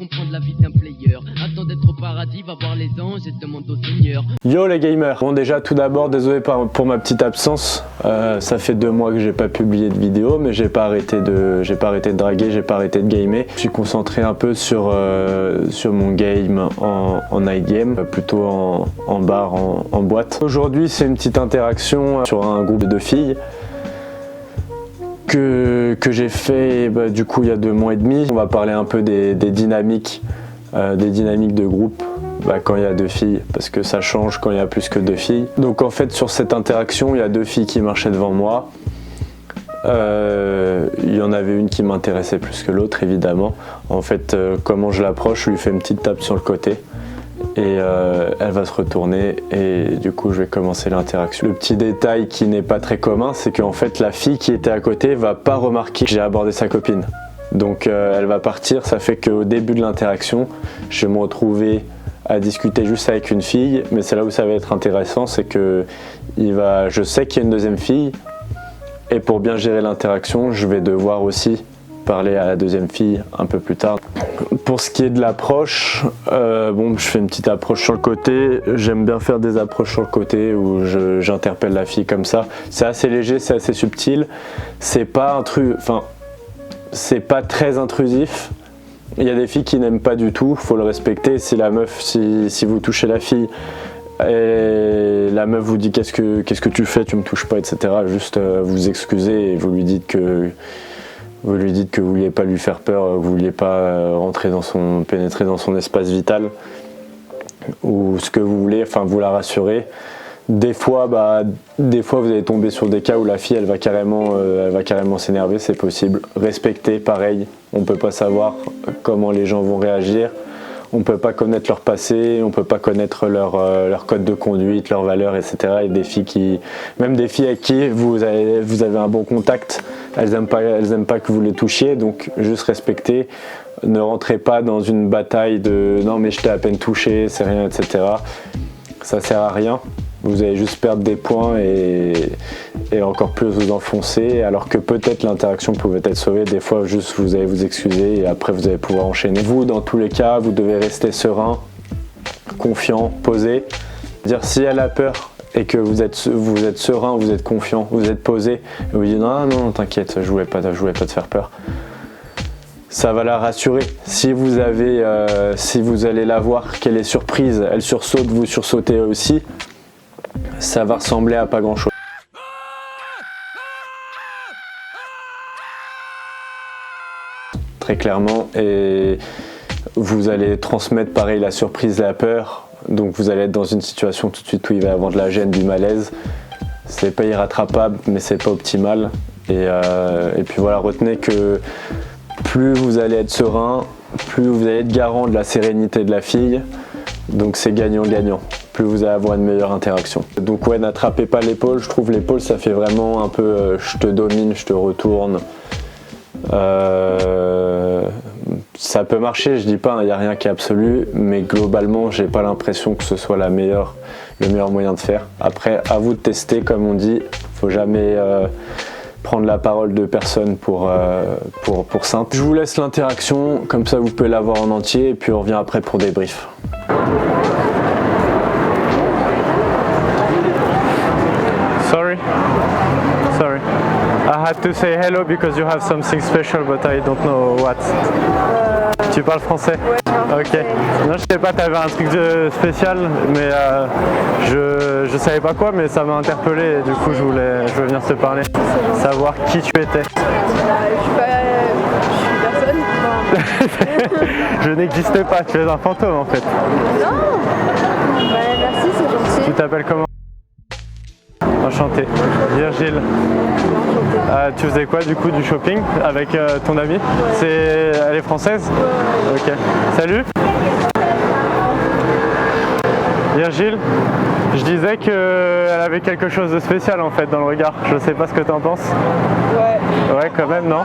comprendre la vie d'un player. Attends d'être au paradis, va voir les anges et demande au Seigneur. Yo les gamers. Bon déjà tout d'abord désolé pour ma petite absence. Ça fait 2 mois que j'ai pas publié de vidéo, mais j'ai pas arrêté de draguer, j'ai pas arrêté de gamer. Je suis concentré un peu sur mon game en night game, plutôt en bar, en boîte. Aujourd'hui c'est une petite interaction sur un groupe de filles que j'ai fait du coup il y a 2 mois et demi. On va parler un peu des dynamiques de groupe quand il y a 2 filles, parce que ça change quand il y a plus que 2 filles. Donc en fait sur cette interaction il y a 2 filles qui marchaient devant moi. Il y en avait une qui m'intéressait plus que l'autre évidemment. En fait comment je l'approche, je lui fais une petite tape sur le côté et elle va se retourner et du coup je vais commencer l'interaction. Le petit détail qui n'est pas très commun, c'est qu'en fait la fille qui était à côté va pas remarquer que j'ai abordé sa copine. Donc elle va partir, ça fait qu'au début de l'interaction, je vais me retrouver à discuter juste avec une fille, mais c'est là où ça va être intéressant, c'est que je sais qu'il y a une deuxième fille, et pour bien gérer l'interaction, je vais devoir aussi parler à la deuxième fille un peu plus tard. Pour ce qui est de l'approche, je fais une petite approche sur le côté. J'aime bien faire des approches sur le côté où j'interpelle la fille comme ça. C'est assez léger, c'est assez subtil. C'est pas c'est pas très intrusif. Il y a des filles qui n'aiment pas du tout, faut le respecter. Si la meuf, si vous touchez la fille et la meuf vous dit qu'est-ce que tu fais, tu me touches pas, etc. Juste vous excusez et vous lui dites que vous vouliez pas lui faire peur, vous vouliez pas pénétrer dans son espace vital ou ce que vous voulez, enfin vous la rassurez. Des fois vous allez tomber sur des cas où la fille elle va carrément s'énerver, c'est possible. Respecter, pareil, on peut pas savoir comment les gens vont réagir, on peut pas connaître leur passé, on peut pas connaître leur code de conduite, leurs valeurs, etc. Et même des filles avec qui vous avez un bon contact, elles aiment pas que vous les touchiez, donc juste respecter. Ne rentrez pas dans une bataille de non mais je t'ai à peine touché, c'est rien, etc. Ça sert à rien. Vous allez juste perdre des points et encore plus vous enfoncer, alors que peut-être l'interaction pouvait être sauvée. Des fois, juste vous allez vous excuser et après vous allez pouvoir enchaîner. Vous, dans tous les cas, vous devez rester serein, confiant, posé. Dire si elle a peur et que vous êtes serein, vous êtes confiant, vous êtes posé, et vous dites non, t'inquiète, je voulais pas te faire peur. Ça va la rassurer. Si vous allez la voir qu'elle est surprise, elle sursaute, vous sursautez aussi. Ça va ressembler à pas grand chose. Très clairement, et vous allez transmettre pareil la surprise et la peur, donc vous allez être dans une situation tout de suite où il va y avoir de la gêne, du malaise. C'est pas irrattrapable, mais c'est pas optimal. Et puis voilà, retenez que plus vous allez être serein, plus vous allez être garant de la sérénité de la fille, donc c'est gagnant-gagnant. Plus vous allez avoir une meilleure interaction. Donc ouais, n'attrapez pas l'épaule, je trouve l'épaule ça fait vraiment un peu je te domine, je te retourne. Ça peut marcher, je dis pas, il n'y a rien qui est absolu, mais globalement j'ai pas l'impression que ce soit le meilleur moyen de faire. Après, à vous de tester, comme on dit, faut jamais prendre la parole de personne pour sainte. Je vous laisse l'interaction, comme ça vous pouvez la voir en entier, et puis on revient après pour débrief. Sorry. I had to say hello because you have something special, but I don't know what. Tu parles français? Ouais. Ok. Non, je sais pas, t'avais un truc spécial, mais je savais pas quoi, mais ça m'a interpellé et du coup je voulais venir te parler, savoir qui tu étais. Je suis personne. Je n'existe pas, tu es un fantôme en fait. Non. Merci, c'est gentil. Tu t'appelles comment? Enchanté. Virgile. Tu faisais quoi du coup, du shopping avec ton amie? Ouais. Elle est française? Ouais. Ok. Salut. Virgile, je disais qu'elle avait quelque chose de spécial en fait dans le regard. Je sais pas ce que tu en penses. Ouais. Ouais, quand même, non?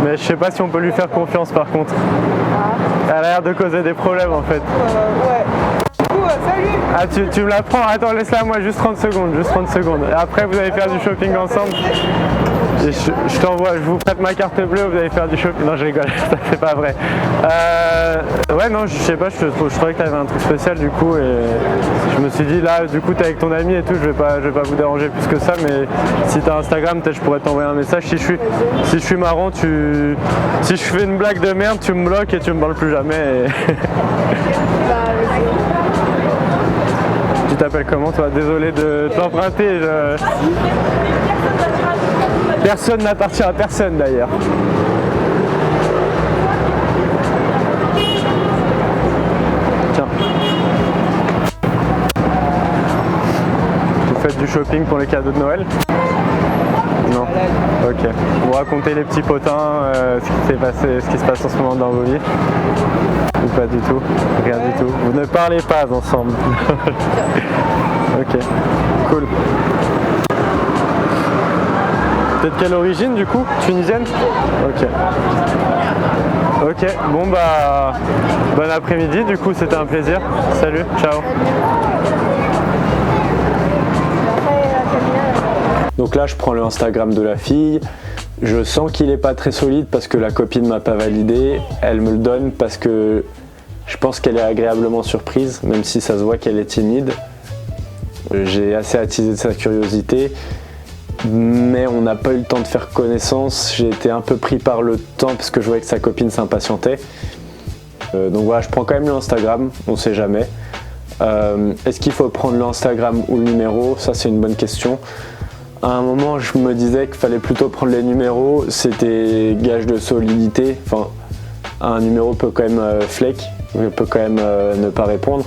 Mais je sais pas si on peut lui faire confiance par contre. Elle a l'air de causer des problèmes en fait. Ouais. Salut. Ah, tu me la prends? Attends, laisse-la moi juste 30 secondes. Et après vous allez faire du shopping ensemble. Et je t'envoie, je vous prête ma carte bleue, vous allez faire du shopping. Non, je rigole, ça c'est pas vrai. Ouais, non, je sais pas, je trouvais que t'avais un truc spécial du coup, et je me suis dit là, du coup, t'es avec ton ami et tout, je vais pas vous déranger plus que ça, mais si t'as Instagram, peut-être je pourrais t'envoyer un message. Si je suis marrant, si je fais une blague de merde, tu me bloques et tu me parles plus jamais. Et... Tu t'appelles comment toi? Désolé de t'emprunter. Personne n'appartient à personne d'ailleurs. Tiens. Vous faites du shopping pour les cadeaux de Noël? Non. Ok. Vous racontez les petits potins, ce qui s'est passé, ce qui se passe en ce moment dans vos vies? Ou pas du tout? Rien du tout. Vous ne parlez pas ensemble. Ok. Cool. T'es de quelle origine du coup? Tunisienne? Ok. Ok, bon bah bon après-midi, du coup c'était un plaisir. Salut, ciao. Donc là je prends le Instagram de la fille. Je sens qu'il n'est pas très solide parce que la copine m'a pas validé. Elle me le donne parce que je pense qu'elle est agréablement surprise, même si ça se voit qu'elle est timide. J'ai assez attisé sa curiosité, mais on n'a pas eu le temps de faire connaissance. J'ai été un peu pris par le temps parce que je voyais que sa copine s'impatientait. Donc voilà, je prends quand même l'Instagram, on ne sait jamais. Est-ce qu'il faut prendre l'Instagram ou le numéro? Ça c'est une bonne question. À un moment, je me disais qu'il fallait plutôt prendre les numéros, c'était gage de solidité. Enfin, un numéro peut quand même flake, peut quand même ne pas répondre,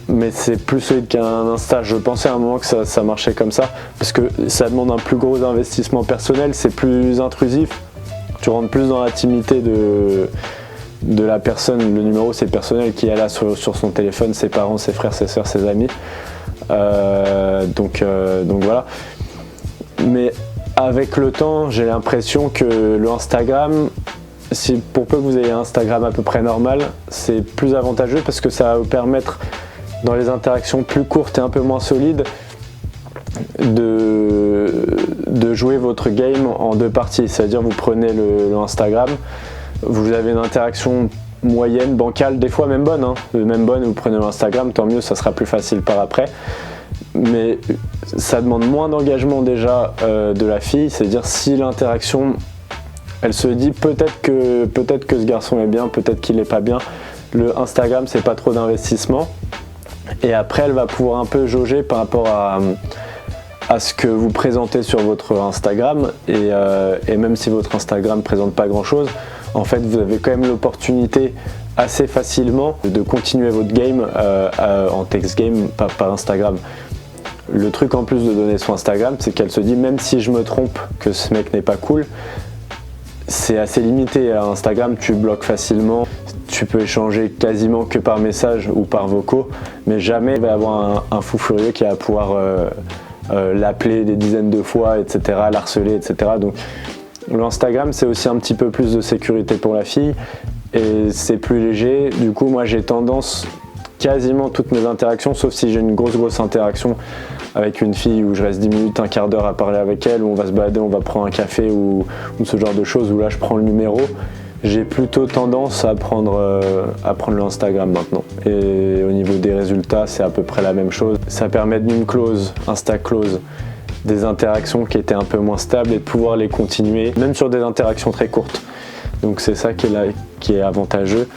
mais c'est plus solide qu'un Insta. Je pensais à un moment que ça marchait comme ça, parce que ça demande un plus gros investissement personnel, c'est plus intrusif, tu rentres plus dans l'intimité de la personne. Le numéro c'est personnel, qui est là sur son téléphone, ses parents, ses frères, ses soeurs, ses amis. Donc voilà. Mais avec le temps, j'ai l'impression que le Instagram, pour peu que vous ayez un Instagram à peu près normal, c'est plus avantageux parce que ça va vous permettre, dans les interactions plus courtes et un peu moins solides, de jouer votre game en deux parties. C'est-à-dire vous prenez le Instagram, vous avez une interaction moyenne, bancale, des fois même bonne, même bonne, vous prenez l'Instagram, tant mieux, ça sera plus facile par après. Mais ça demande moins d'engagement déjà de la fille, c'est-à-dire si l'interaction, elle se dit peut-être que ce garçon est bien, peut-être qu'il n'est pas bien, le Instagram c'est pas trop d'investissement, et après elle va pouvoir un peu jauger par rapport à ce que vous présentez sur votre Instagram, et même si votre Instagram présente pas grand chose, en fait vous avez quand même l'opportunité assez facilement de continuer votre game en text game par Instagram. Le truc en plus de donner son Instagram, c'est qu'elle se dit, même si je me trompe que ce mec n'est pas cool, c'est assez limité. À Instagram, tu bloques facilement, tu peux échanger quasiment que par message ou par vocaux, mais jamais il va y avoir un fou furieux qui va pouvoir l'appeler des dizaines de fois, etc., l'harceler, etc. Donc l'Instagram, c'est aussi un petit peu plus de sécurité pour la fille, et c'est plus léger. Du coup, moi j'ai tendance, quasiment toutes mes interactions, sauf si j'ai une grosse interaction avec une fille où je reste 10 minutes, un quart d'heure à parler avec elle, où on va se balader, on va prendre un café ou ce genre de choses, où là je prends le numéro, j'ai plutôt tendance à prendre l'Instagram maintenant. Et au niveau des résultats, c'est à peu près la même chose. Ça permet d'une close, Insta close, des interactions qui étaient un peu moins stables et de pouvoir les continuer, même sur des interactions très courtes. Donc c'est ça qui est avantageux.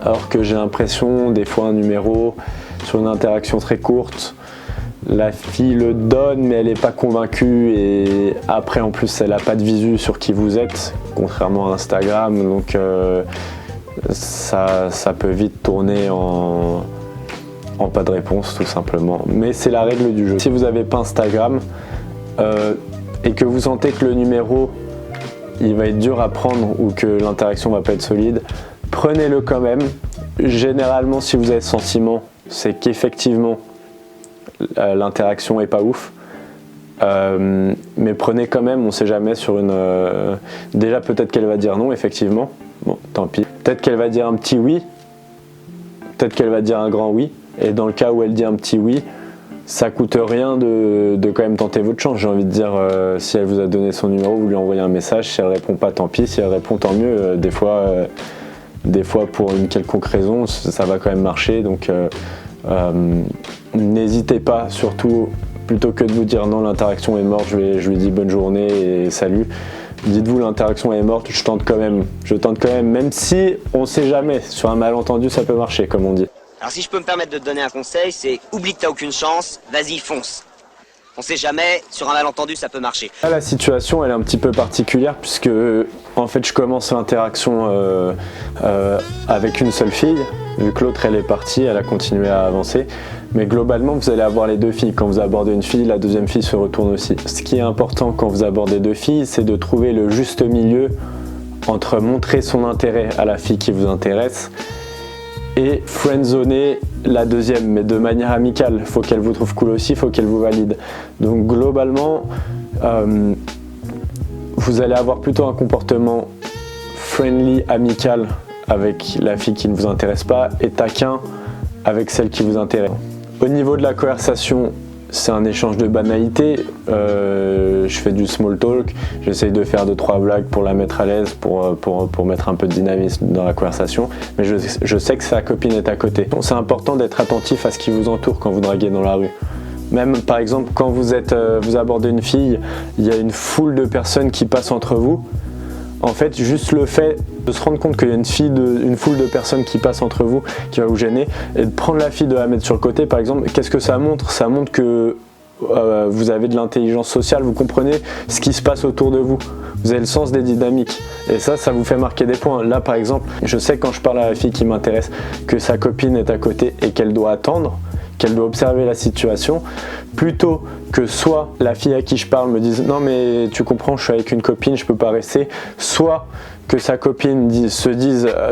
Alors que j'ai l'impression, des fois un numéro, sur une interaction très courte, la fille le donne mais elle n'est pas convaincue, et après en plus elle n'a pas de visu sur qui vous êtes, contrairement à Instagram, donc ça peut vite tourner en pas de réponse tout simplement. Mais c'est la règle du jeu. Si vous n'avez pas Instagram et que vous sentez que le numéro il va être dur à prendre ou que l'interaction va pas être solide, prenez-le quand même. Généralement, si vous avez ce sentiment, c'est qu'effectivement l'interaction est pas ouf, mais prenez quand même, on sait jamais sur une... Déjà peut-être qu'elle va dire non, effectivement, bon tant pis, peut-être qu'elle va dire un petit oui, peut-être qu'elle va dire un grand oui, et dans le cas où elle dit un petit oui, ça coûte rien de quand même tenter votre chance. J'ai envie de dire, si elle vous a donné son numéro, vous lui envoyez un message. Si elle répond pas, tant pis. Si elle répond, tant mieux. Des fois, pour une quelconque raison, ça va quand même marcher. Donc, n'hésitez pas, surtout, plutôt que de vous dire non, l'interaction est morte, je lui dis bonne journée et salut. Dites-vous l'interaction est morte, je tente quand même, même si on sait jamais, sur un malentendu ça peut marcher comme on dit. Alors si je peux me permettre de te donner un conseil, c'est oublie que t'as aucune chance, vas-y fonce. On sait jamais, sur un malentendu ça peut marcher. Là, la situation elle est un petit peu particulière puisque en fait je commence l'interaction avec une seule fille, vu que l'autre elle est partie, elle a continué à avancer. Mais globalement, vous allez avoir les deux filles. Quand vous abordez une fille, la deuxième fille se retourne aussi. Ce qui est important quand vous abordez deux filles, c'est de trouver le juste milieu entre montrer son intérêt à la fille qui vous intéresse et friendzoner la deuxième, mais de manière amicale. Il faut qu'elle vous trouve cool aussi, il faut qu'elle vous valide. Donc globalement, vous allez avoir plutôt un comportement friendly, amical avec la fille qui ne vous intéresse pas et taquin avec celle qui vous intéresse. Au niveau de la conversation, c'est un échange de banalités. Je fais du small talk, j'essaye de faire 2-3 blagues pour la mettre à l'aise, pour mettre un peu de dynamisme dans la conversation. Mais je sais que sa copine est à côté. Donc c'est important d'être attentif à ce qui vous entoure quand vous draguez dans la rue. Même par exemple, quand vous abordez une fille, il y a une foule de personnes qui passent entre vous. En fait, juste le fait de se rendre compte qu'il y a une foule de personnes qui passent entre vous, qui va vous gêner, et de prendre la fille, de la mettre sur le côté, par exemple, qu'est-ce que ça montre? Ça montre que vous avez de l'intelligence sociale, vous comprenez ce qui se passe autour de vous. Vous avez le sens des dynamiques. Et ça vous fait marquer des points. Là, par exemple, je sais quand je parle à la fille qui m'intéresse que sa copine est à côté et qu'elle doit attendre, qu'elle doit observer la situation, plutôt que soit la fille à qui je parle me dise non mais tu comprends, je suis avec une copine, je peux pas rester, soit que sa copine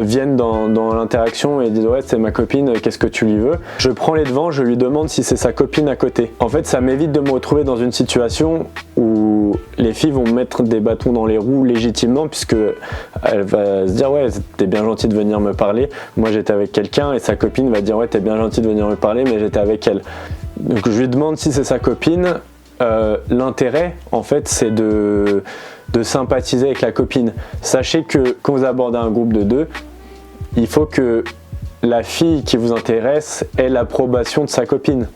vienne dans l'interaction et dise ouais c'est ma copine, qu'est-ce que tu lui veux? Je prends les devants, je lui demande si c'est sa copine à côté. En fait ça m'évite de me retrouver dans une situation où les filles vont mettre des bâtons dans les roues légitimement, puisque elle va se dire ouais t'es bien gentil de venir me parler, moi j'étais avec quelqu'un, et sa copine va dire ouais t'es bien gentil de venir me parler mais j'étais avec elle. Donc je lui demande si c'est sa copine. L'intérêt en fait c'est de sympathiser avec la copine. Sachez que quand vous abordez un groupe de deux, il faut que la fille qui vous intéresse ait l'approbation de sa copine.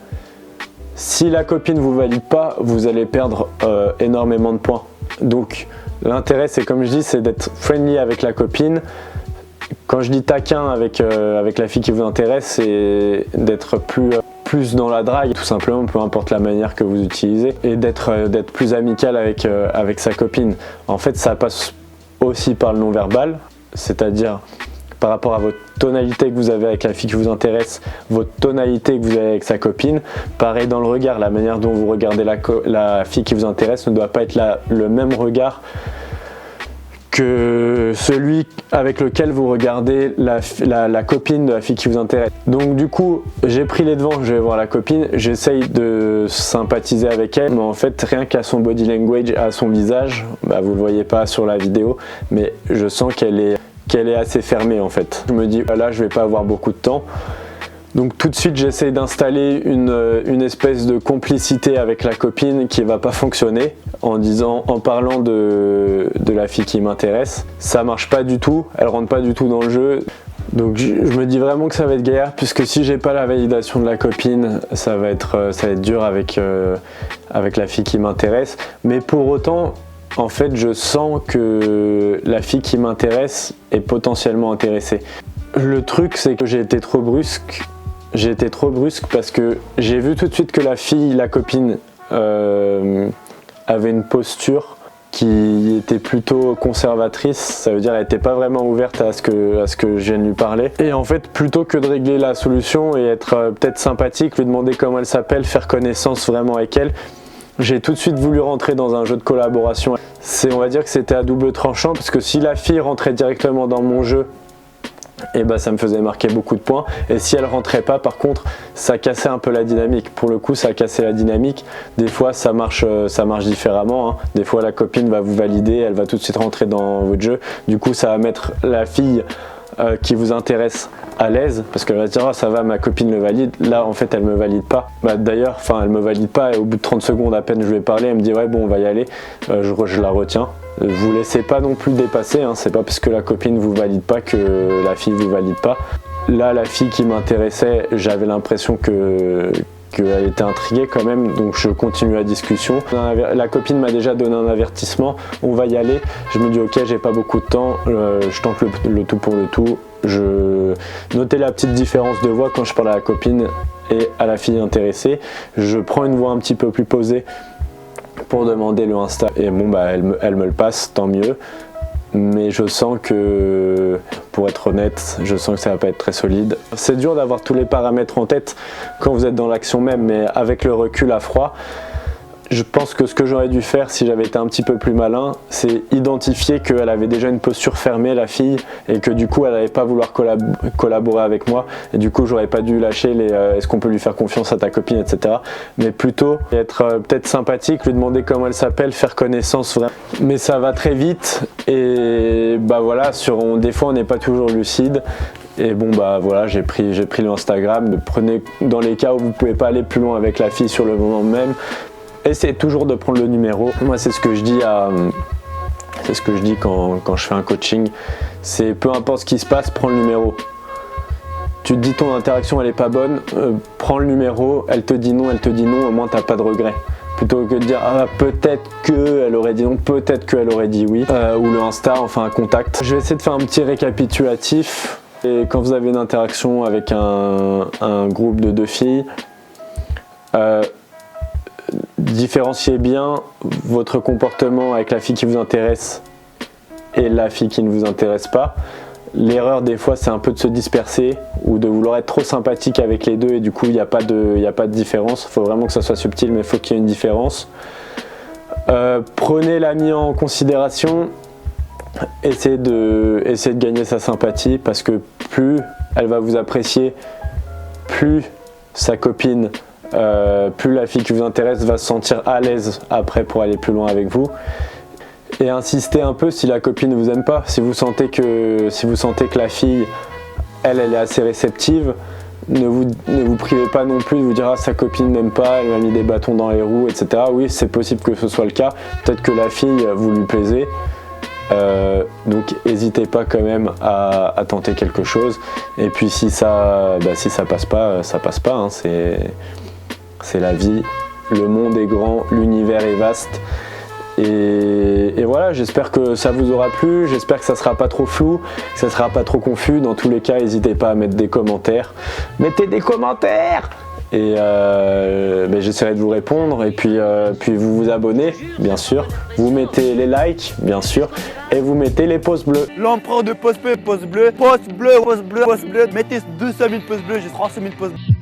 Si la copine vous valide pas, vous allez perdre énormément de points. Donc l'intérêt c'est, comme je dis, c'est d'être friendly avec la copine. Quand je dis taquin avec la fille qui vous intéresse, c'est d'être plus dans la drague, tout simplement, peu importe la manière que vous utilisez, et d'être plus amical avec sa copine. En fait, ça passe aussi par le non-verbal, c'est-à-dire par rapport à votre tonalité que vous avez avec la fille qui vous intéresse, votre tonalité que vous avez avec sa copine. Pareil dans le regard, la manière dont vous regardez la fille qui vous intéresse ne doit pas être le même regard que celui avec lequel vous regardez la copine de la fille qui vous intéresse. Donc du coup, j'ai pris les devants, je vais voir la copine, j'essaye de sympathiser avec elle, mais en fait, rien qu'à son body language, à son visage, vous le voyez pas sur la vidéo, mais je sens qu'elle est assez fermée en fait. Je me dis, là, je vais pas avoir beaucoup de temps. Donc tout de suite j'essaie d'installer une espèce de complicité avec la copine qui va pas fonctionner en parlant de la fille qui m'intéresse. Ça marche pas du tout, elle rentre pas du tout dans le jeu. Donc je me dis vraiment que ça va être galère, puisque si j'ai pas la validation de la copine, ça va être dur avec la fille qui m'intéresse. Mais pour autant, en fait je sens que la fille qui m'intéresse est potentiellement intéressée. Le truc c'est que j'ai été trop brusque. Parce que j'ai vu tout de suite que la copine, avait une posture qui était plutôt conservatrice. Ça veut dire qu'elle n'était pas vraiment ouverte à ce que je vienne lui parler. Et en fait, plutôt que de régler la solution et être peut-être sympathique, lui demander comment elle s'appelle, faire connaissance vraiment avec elle, j'ai tout de suite voulu rentrer dans un jeu de collaboration. On va dire que c'était à double tranchant, parce que si la fille rentrait directement dans mon jeu, et ça me faisait marquer beaucoup de points, et si elle rentrait pas, par contre ça cassait un peu la dynamique. Pour le coup, ça cassait la dynamique. Des fois ça marche différemment, hein. Des fois la copine va vous valider, elle va tout de suite rentrer dans votre jeu, du coup ça va mettre la fille qui vous intéresse à l'aise, parce qu'elle va se dire ah, ça va, ma copine le valide, là en fait elle me valide pas. D'ailleurs, enfin elle me valide pas, et au bout de 30 secondes à peine je lui ai parlé, elle me dit ouais bon on va y aller, je la retiens. Vous laissez pas non plus dépasser, hein. C'est pas parce que la copine vous valide pas que la fille vous valide pas. Là la fille qui m'intéressait, j'avais l'impression qu'elle était intriguée quand même, donc je continue la discussion. La copine m'a déjà donné un avertissement, on va y aller. Je me dis ok, j'ai pas beaucoup de temps, je tente le tout pour le tout. Je notais la petite différence de voix quand je parle à la copine et à la fille intéressée. Je prends une voix un petit peu plus posée pour demander le Insta, et bon bah elle me le passe, tant mieux. Mais je sens que, pour être honnête, je sens que ça va pas être très solide. C'est dur d'avoir tous les paramètres en tête quand vous êtes dans l'action même, mais avec le recul à froid, je pense que ce que j'aurais dû faire si j'avais été un petit peu plus malin, c'est identifier qu'elle avait déjà une posture fermée, la fille, et que du coup elle n'allait pas vouloir collaborer avec moi, et du coup j'aurais pas dû lâcher les est-ce qu'on peut lui faire confiance à ta copine, etc. Mais plutôt être peut-être sympathique, lui demander comment elle s'appelle, faire connaissance vraiment. Mais ça va très vite, et bah voilà, des fois on n'est pas toujours lucide. Et bon bah voilà, j'ai pris le Instagram. Prenez, dans les cas où vous pouvez pas aller plus loin avec la fille sur le moment même, essayez toujours de prendre le numéro. Moi c'est ce que je dis quand je fais un coaching, c'est peu importe ce qui se passe, prends le numéro. Tu te dis ton interaction elle est pas bonne, prends le numéro, elle te dit non, au moins t'as pas de regret. Plutôt que de dire ah peut-être qu'elle aurait dit non, peut-être qu'elle aurait dit oui, ou le Insta, enfin un contact. Je vais essayer de faire un petit récapitulatif. Et quand vous avez une interaction avec un groupe de 2 filles, différenciez bien votre comportement avec la fille qui vous intéresse et la fille qui ne vous intéresse pas. L'erreur des fois c'est un peu de se disperser ou de vouloir être trop sympathique avec les deux, et du coup il n'y a pas de différence. Il faut vraiment que ça soit subtil, mais il faut qu'il y ait une différence. Prenez l'ami en considération, essayez de gagner sa sympathie, parce que plus elle va vous apprécier, plus sa copine, plus la fille qui vous intéresse va se sentir à l'aise après pour aller plus loin avec vous. Et insistez un peu si la copine ne vous aime pas. Si vous sentez que la fille elle est assez réceptive, ne vous privez pas non plus de vous dire ah sa copine n'aime pas, elle m'a mis des bâtons dans les roues, etc. Oui, c'est possible que ce soit le cas, peut-être que la fille vous lui plaisez, donc n'hésitez pas quand même à tenter quelque chose. Et puis si ça passe pas, ça passe pas, hein. C'est la vie, le monde est grand, l'univers est vaste. Et voilà, j'espère que ça vous aura plu, j'espère que ça sera pas trop flou, que ça sera pas trop confus. Dans tous les cas, n'hésitez pas à mettre des commentaires. Mettez des commentaires! Et j'essaierai de vous répondre, et puis vous vous abonnez, bien sûr. Vous mettez les likes, bien sûr, et vous mettez les pouces bleus. L'empereur de pouces bleus, pouces bleus, pouces bleus, pouces bleus, pouces bleus. Mettez 200 000 pouces bleus, j'ai 300 000 pouces bleus.